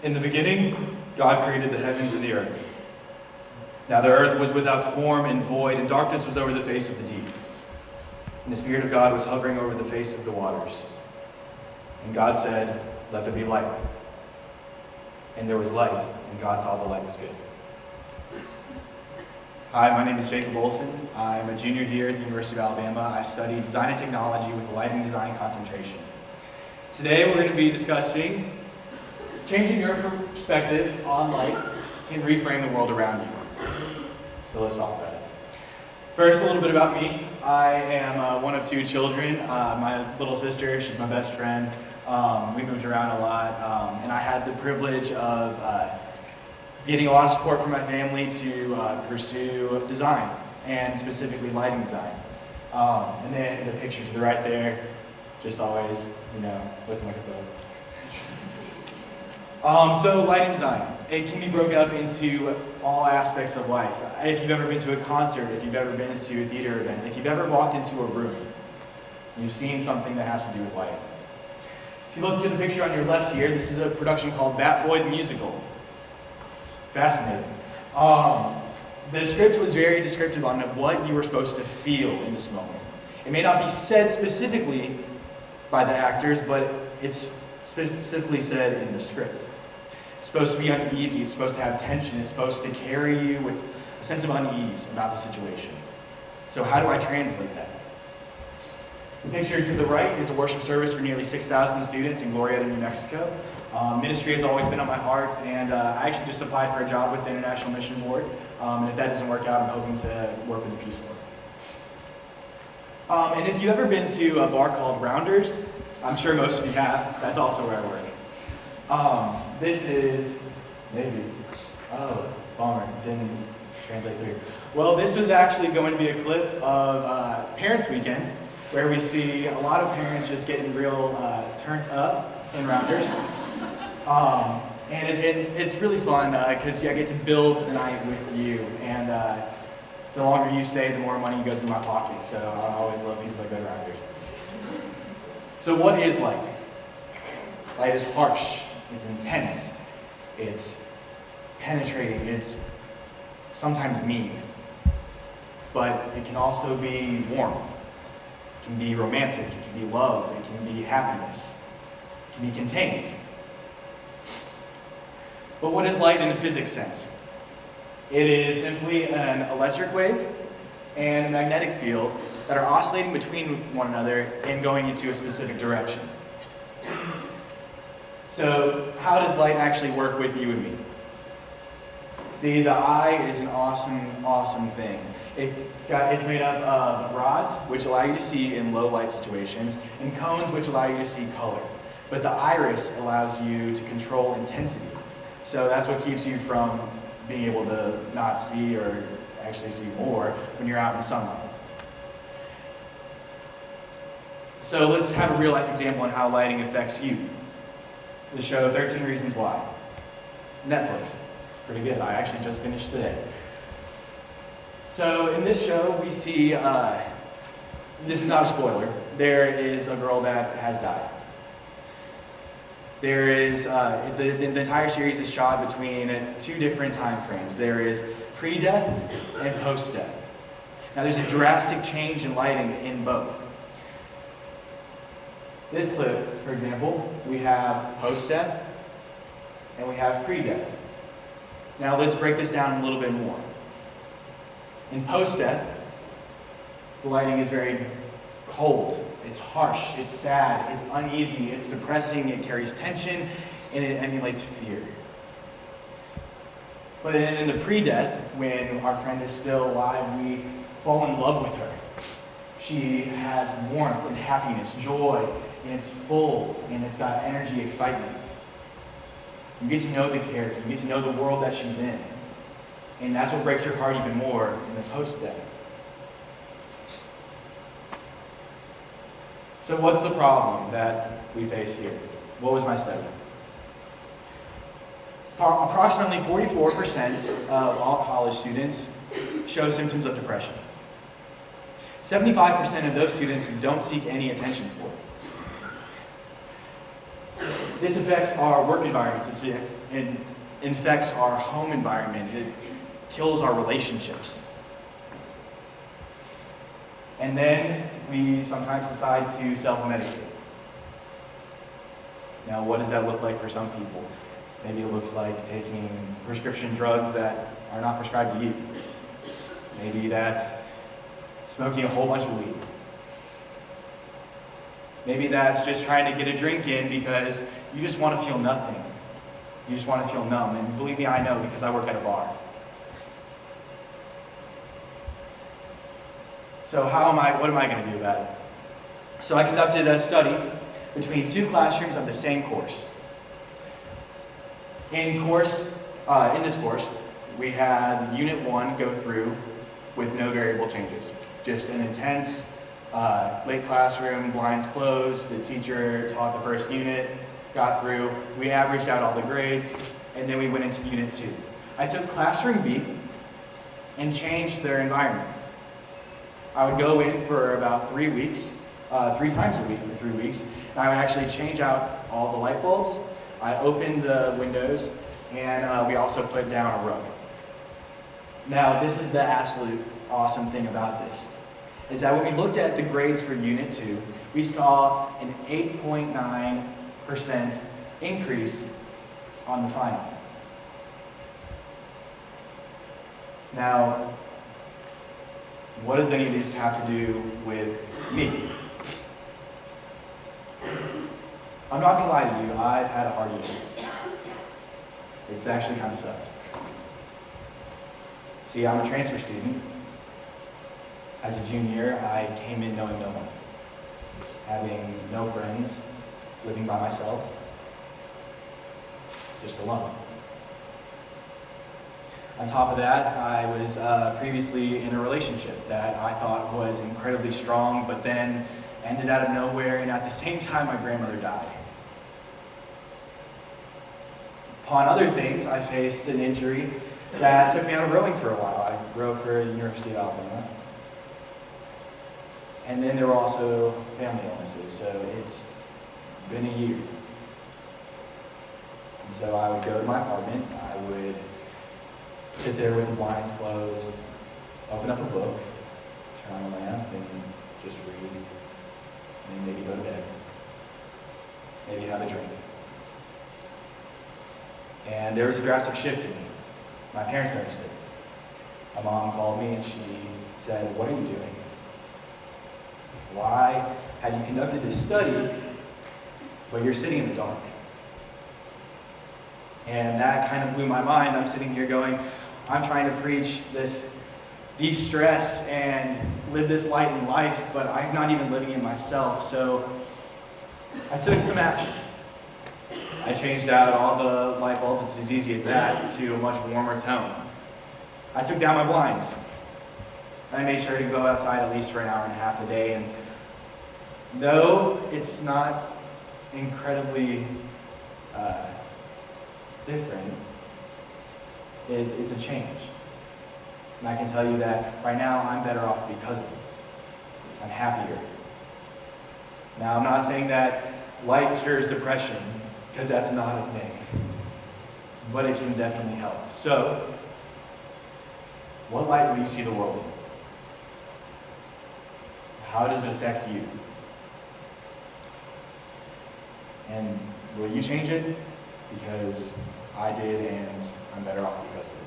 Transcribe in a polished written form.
In the beginning, God created the heavens and the earth. Now the earth was without form and void, and darkness was over the face of the deep. And the Spirit of God was hovering over the face of the waters. And God said, "Let there be light." And there was light, and God saw the light was good. Hi, my name is Jacob Olsen. I'm a junior here at the University of Alabama. I study design and technology with a lighting design concentration. Today we're going to be discussing changing your perspective on light can reframe the world around you. So let's talk about it. First, a little bit about me. I am one of two children. My little sister, she's my best friend. We moved around a lot, and I had the privilege of getting a lot of support from my family to pursue design, and specifically lighting design. And then the picture to the right there, just always, looking like a boat. So lighting design, it can be broken up into all aspects of life. If you've ever been to a concert, if you've ever been to a theater event, if you've ever walked into a room, you've seen something that has to do with lighting. If you look to the picture on your left here, this is a production called Bat Boy the Musical. It's fascinating. The script was very descriptive on what you were supposed to feel in this moment. It may not be said specifically by the actors, but it's specifically said in the script. It's supposed to be uneasy, it's supposed to have tension, it's supposed to carry you with a sense of unease about the situation. So how do I translate that? The picture to the right is a worship service for nearly 6,000 students in Glorieta, New Mexico. Ministry has always been on my heart, and I actually just applied for a job with the International Mission Board, and if that doesn't work out, I'm hoping to work with the Peace Corps. And if you've ever been to a bar called Rounders, I'm sure most of you have, that's also where I work. This is, bummer, didn't translate through. Well, this was actually going to be a clip of Parents Weekend, where we see a lot of parents just getting real turned up in Rounders. And it's really fun because I get to build the night with you, and the longer you stay, the more money goes in my pocket, so I always love people that go to Rounders. So what is light? Light is harsh, it's intense, it's penetrating, it's sometimes mean. But it can also be warmth, it can be romantic, it can be love, it can be happiness, it can be contained. But what is light in a physics sense? It is simply an electric wave and a magnetic field that are oscillating between one another and going into a specific direction. So how does light actually work with you and me? See, the eye is an awesome thing. It's made up of rods, which allow you to see in low light situations, and cones, which allow you to see color. But the iris allows you to control intensity. So that's what keeps you from being able to not see or actually see more when you're out in sunlight. So let's have a real life example on how lighting affects you. The show 13 Reasons Why. Netflix. It's pretty good. I actually just finished today. So in this show we see, this is not a spoiler, there is a girl that has died. There is, the entire series is shot between two different time frames. There is pre-death and post-death. Now there's a drastic change in lighting in both. This clip, for example, we have post-death and we have pre-death. Now let's break this down a little bit more. In post-death, the lighting is very cold, it's harsh, it's sad, it's uneasy, it's depressing, it carries tension, and it emulates fear. But then in the pre-death, when our friend is still alive, we fall in love with her. She has warmth and happiness, joy, and it's full, and it's got energy, excitement. You get to know the character, you get to know the world that she's in. And that's what breaks your heart even more in the post-death. So what's the problem that we face here? What was my study? Approximately 44% of all college students show symptoms of depression. 75% of those students don't seek any attention for it. This affects our work environments. It infects our home environment. It kills our relationships. And then we sometimes decide to self-medicate. Now, what does that look like for some people? Maybe it looks like taking prescription drugs that are not prescribed to you. Maybe that's smoking a whole bunch of weed. Maybe that's just trying to get a drink in because you just want to feel nothing. You just want to feel numb. And believe me, I know because I work at a bar. So what am I going to do about it? So I conducted a study between two classrooms of the same course. In this course, we had Unit 1 go through with no variable changes. Just an intense late classroom, blinds closed, the teacher taught the first unit, got through, we averaged out all the grades, and then we went into Unit 2. I took Classroom B and changed their environment. I would go in for about 3 weeks, 3 times a week for 3 weeks, and I would actually change out all the light bulbs. I opened the windows, and we also put down a rug. Now, this is the absolute awesome thing about this, is that when we looked at the grades for Unit 2, we saw an 8.9% increase on the final. Now, what does any of this have to do with me? I'm not gonna lie to you, I've had a hard year. It's actually kind of sucked. See, I'm a transfer student. As a junior, I came in knowing no one, having no friends, living by myself, just alone. On top of that, I was previously in a relationship that I thought was incredibly strong, but then ended out of nowhere, and at the same time, my grandmother died. Upon other things, I faced an injury that took me out of rowing for a while. I rowed for the University of Alabama. And then there were also family illnesses, so it's been a year. And so I would go to my apartment, I would sit there with the blinds closed, open up a book, turn on a lamp, and just read, and then maybe go to bed, maybe have a drink. And there was a drastic shift in me. My parents noticed it. My mom called me and she said, "What are you doing? Why have you conducted this study, but you're sitting in the dark?" And that kind of blew my mind. I'm sitting here going, I'm trying to preach this de-stress and live this light in life, but I'm not even living it myself. So I took some action. I changed out all the light bulbs, it's as easy as that, to a much warmer tone. I took down my blinds. I made sure to go outside at least for an hour and a half a day. And though it's not incredibly different, it's a change. And I can tell you that right now I'm better off because of it. I'm happier. Now, I'm not saying that light cures depression, because that's not a thing. But it can definitely help. So, what light will you see the world in? How does it affect you? And will you change it? Because I did, and I'm better off because of it.